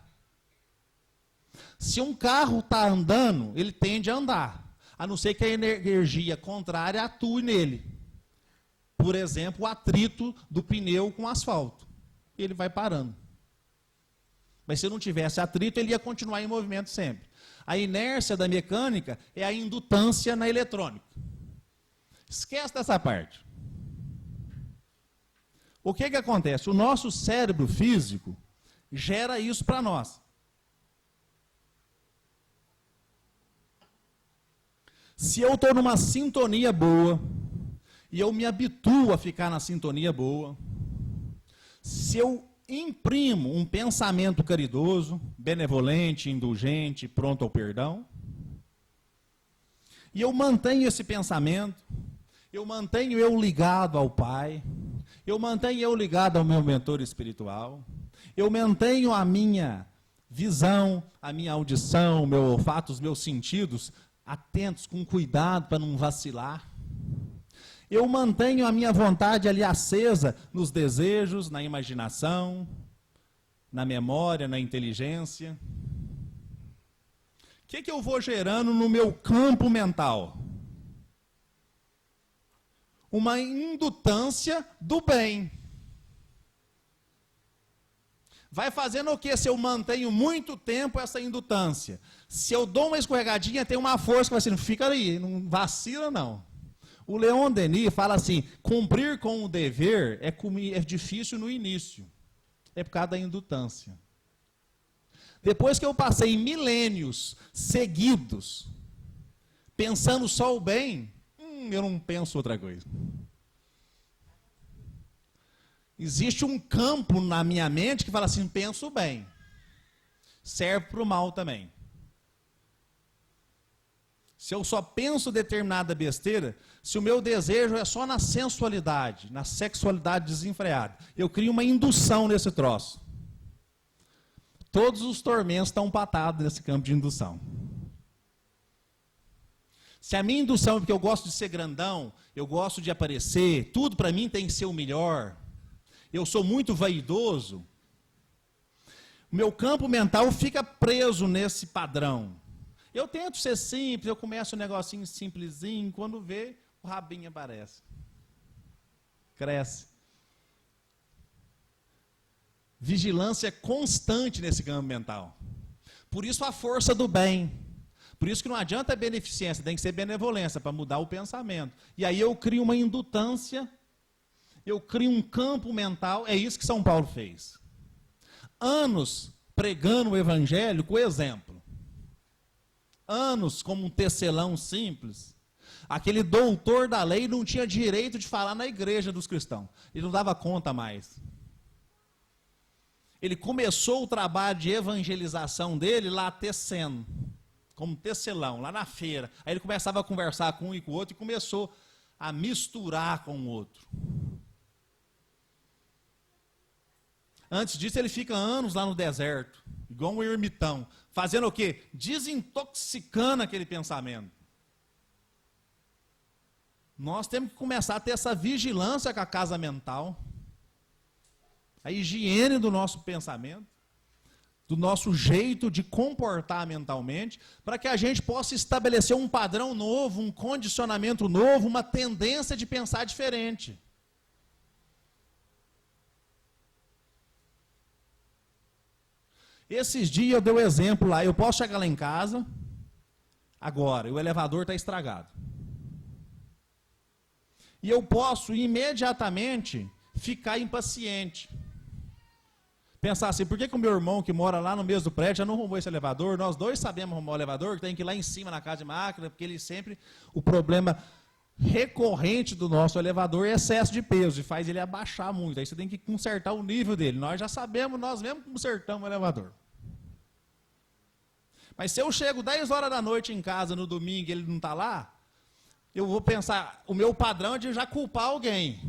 Se um carro está andando, ele tende a andar, a não ser que a energia contrária atue nele. Por exemplo, o atrito do pneu com o asfalto. Ele vai parando. Mas se não tivesse atrito, ele ia continuar em movimento sempre. A inércia da mecânica é a indutância na eletrônica. Esquece dessa parte. O que acontece? O nosso cérebro físico gera isso para nós. Se eu estou numa sintonia boa, e eu me habituo a ficar na sintonia boa, se eu imprimo um pensamento caridoso, benevolente, indulgente, pronto ao perdão, e eu mantenho esse pensamento, eu mantenho eu ligado ao Pai, eu mantenho eu ligado ao meu mentor espiritual, eu mantenho a minha visão, a minha audição, o meu olfato, os meus sentidos atentos, com cuidado para não vacilar. Eu mantenho a minha vontade ali acesa nos desejos, na imaginação, na memória, na inteligência. O que eu vou gerando no meu campo mental? Uma indutância do bem. Vai fazendo o que se eu mantenho muito tempo essa indutância? Se eu dou uma escorregadinha, tem uma força que vai assim, não fica aí, não vacila não. O Leon Denis fala assim, cumprir com o dever é difícil no início. É por causa da indutância. Depois que eu passei milênios seguidos, pensando só o bem, eu não penso outra coisa. Existe um campo na minha mente que fala assim, penso bem. Serve para o mal também. Se eu só penso determinada besteira, se o meu desejo é só na sensualidade, na sexualidade desenfreada, eu crio uma indução nesse troço. Todos os tormentos estão patados nesse campo de indução. Se a minha indução é porque eu gosto de ser grandão, eu gosto de aparecer, tudo para mim tem que ser o melhor, eu sou muito vaidoso, o meu campo mental fica preso nesse padrão. Eu tento ser simples, eu começo um negocinho simplesinho, quando vê, o rabinho aparece. Cresce. Vigilância constante nesse campo mental. Por isso a força do bem. Por isso que não adianta beneficência, tem que ser benevolência para mudar o pensamento. E aí eu crio uma indutância, eu crio um campo mental, é isso que São Paulo fez. Anos pregando o evangelho com exemplo. Anos como um tecelão simples. Aquele doutor da lei não tinha direito de falar na igreja dos cristãos. Ele não dava conta mais. Ele começou o trabalho de evangelização dele lá tecendo, como tecelão, lá na feira. Aí ele começava a conversar com um e com o outro e começou a misturar com o outro. Antes disso, ele fica anos lá no deserto, igual um ermitão, fazendo o quê? Desintoxicando aquele pensamento. Nós temos que começar a ter essa vigilância com a casa mental, a higiene do nosso pensamento, do nosso jeito de comportar mentalmente, para que a gente possa estabelecer um padrão novo, um condicionamento novo, uma tendência de pensar diferente. Esses dias eu dei um exemplo lá, eu posso chegar lá em casa, agora, e o elevador está estragado. E eu posso imediatamente ficar impaciente. Pensar assim, por que o meu irmão que mora lá no mesmo prédio já não arrumou esse elevador? Nós dois sabemos arrumar o elevador, que tem que ir lá em cima na casa de máquina, porque ele sempre, o problema recorrente do nosso elevador é excesso de peso, e faz ele abaixar muito. Aí você tem que consertar o nível dele. Nós já sabemos, nós mesmo consertamos o elevador. Mas se eu chego 10 horas da noite em casa no domingo e ele não está lá, eu vou pensar, o meu padrão é de já culpar alguém.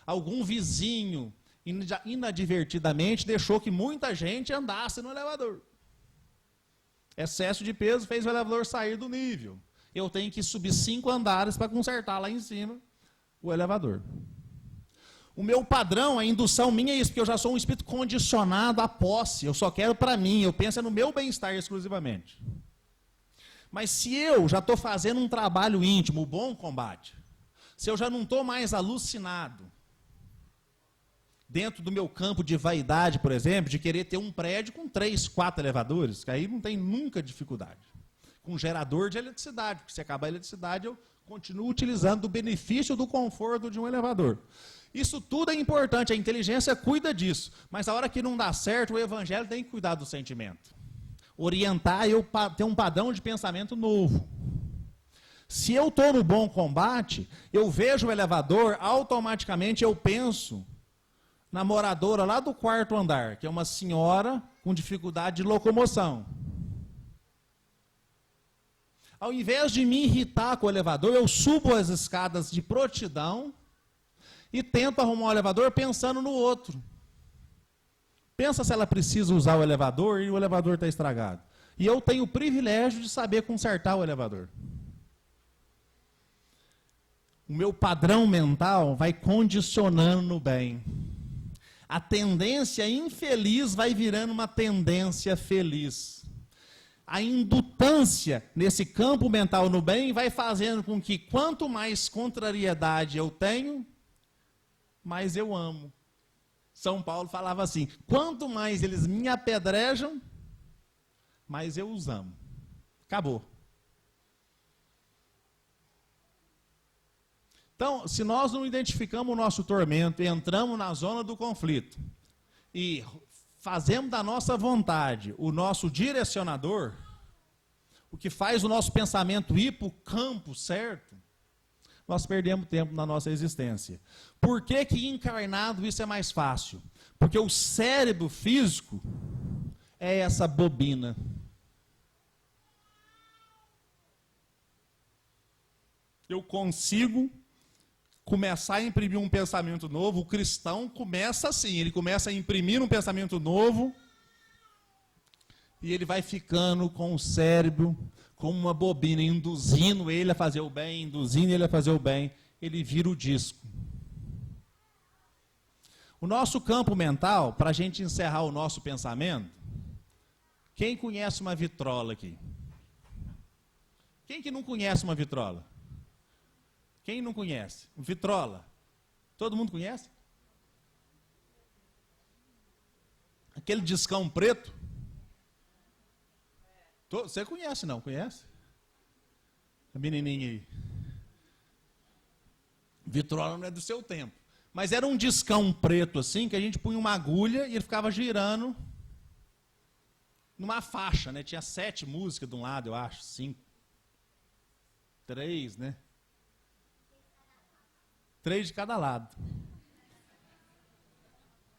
Algum vizinho, inadvertidamente, deixou que muita gente andasse no elevador. Excesso de peso fez o elevador sair do nível. Eu tenho que subir 5 andares para consertar lá em cima o elevador. O meu padrão, a indução minha é isso, porque eu já sou um espírito condicionado à posse. Eu só quero para mim, eu penso no meu bem-estar exclusivamente. Mas se eu já estou fazendo um trabalho íntimo, o bom combate, se eu já não estou mais alucinado, dentro do meu campo de vaidade, por exemplo, de querer ter um prédio com 3, 4 elevadores, que aí não tem nunca dificuldade. Com gerador de eletricidade, porque se acabar a eletricidade, eu continuo utilizando o benefício do conforto de um elevador. Isso tudo é importante, a inteligência cuida disso, mas a hora que não dá certo, o evangelho tem que cuidar do sentimento. Orientar eu ter um padrão de pensamento novo. Se eu estou no bom combate, eu vejo o elevador, automaticamente eu penso na moradora lá do 4º andar, que é uma senhora com dificuldade de locomoção. Ao invés de me irritar com o elevador, eu subo as escadas de prontidão e tento arrumar o elevador pensando no outro. Pensa se ela precisa usar o elevador e o elevador está estragado. E eu tenho o privilégio de saber consertar o elevador. O meu padrão mental vai condicionando no bem. A tendência infeliz vai virando uma tendência feliz. A indutância nesse campo mental no bem vai fazendo com que quanto mais contrariedade eu tenho, mais eu amo. São Paulo falava assim, quanto mais eles me apedrejam, mais eu os amo. Acabou. Então, se nós não identificamos o nosso tormento e entramos na zona do conflito e fazemos da nossa vontade o nosso direcionador, o que faz o nosso pensamento ir para o campo certo, nós perdemos tempo na nossa existência. Por que que encarnado isso é mais fácil? Porque o cérebro físico é essa bobina. Eu consigo começar a imprimir um pensamento novo. O cristão começa assim, ele começa a imprimir um pensamento novo e ele vai ficando com o cérebro como uma bobina, induzindo ele a fazer o bem, induzindo ele a fazer o bem, ele vira o disco. O nosso campo mental, para a gente encerrar o nosso pensamento, quem conhece uma vitrola aqui? Quem que não conhece uma vitrola? Quem não conhece? Vitrola. Todo mundo conhece? Aquele discão preto? Você conhece, não? Conhece? A menininha aí. Vitrola não é do seu tempo. Mas era um discão preto assim, que a gente punha uma agulha e ele ficava girando numa faixa, né? Tinha 7 músicas de um lado, eu acho, 5. 3, né? 3 de cada lado.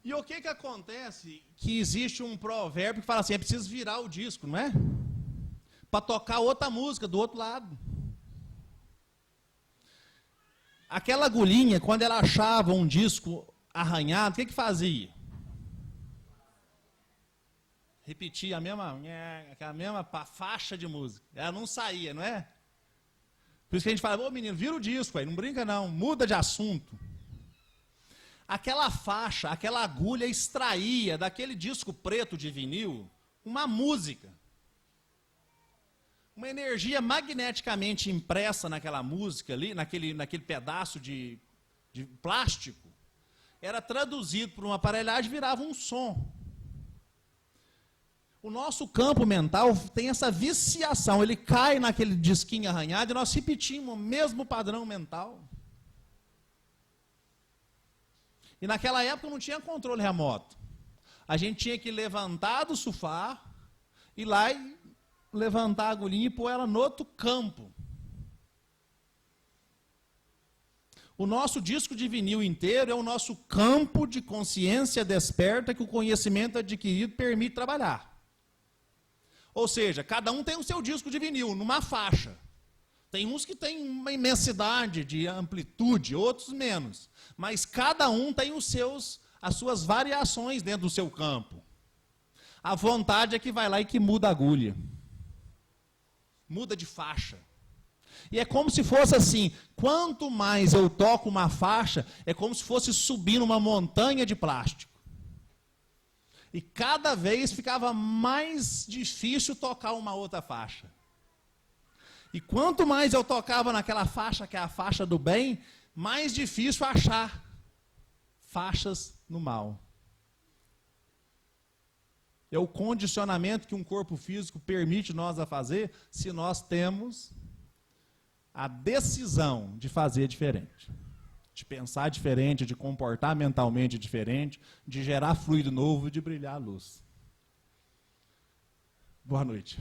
E o que acontece? Que existe um provérbio que fala assim, é preciso virar o disco, não é? Para tocar outra música do outro lado. Aquela agulhinha, quando ela achava um disco arranhado, o que fazia? Repetia aquela mesma faixa de música. Ela não saía, não é? Por isso que a gente fala, ô menino, vira o disco aí, não brinca não, muda de assunto. Aquela faixa, aquela agulha extraía daquele disco preto de vinil uma música. Uma energia magneticamente impressa naquela música ali, naquele pedaço de plástico, era traduzido por uma aparelhagem e virava um som. O nosso campo mental tem essa viciação, ele cai naquele disquinho arranhado e nós repetimos o mesmo padrão mental. E naquela época não tinha controle remoto. A gente tinha que levantar do sofá, ir lá e levantar a agulhinha e pôr ela no outro campo. O nosso disco de vinil inteiro é o nosso campo de consciência desperta que o conhecimento adquirido permite trabalhar. Ou seja, cada um tem o seu disco de vinil, numa faixa. Tem uns que têm uma imensidade de amplitude, outros menos. Mas cada um tem as suas variações dentro do seu campo. A vontade é que vai lá e que muda a agulha. Muda de faixa. E é como se fosse assim, quanto mais eu toco uma faixa, é como se fosse subir numa montanha de plástico. E cada vez ficava mais difícil tocar uma outra faixa. E quanto mais eu tocava naquela faixa, que é a faixa do bem, mais difícil achar faixas no mal. É o condicionamento que um corpo físico permite nós a fazer, se nós temos a decisão de fazer diferente. De pensar diferente, de comportar mentalmente diferente, de gerar fluido novo e de brilhar a luz. Boa noite.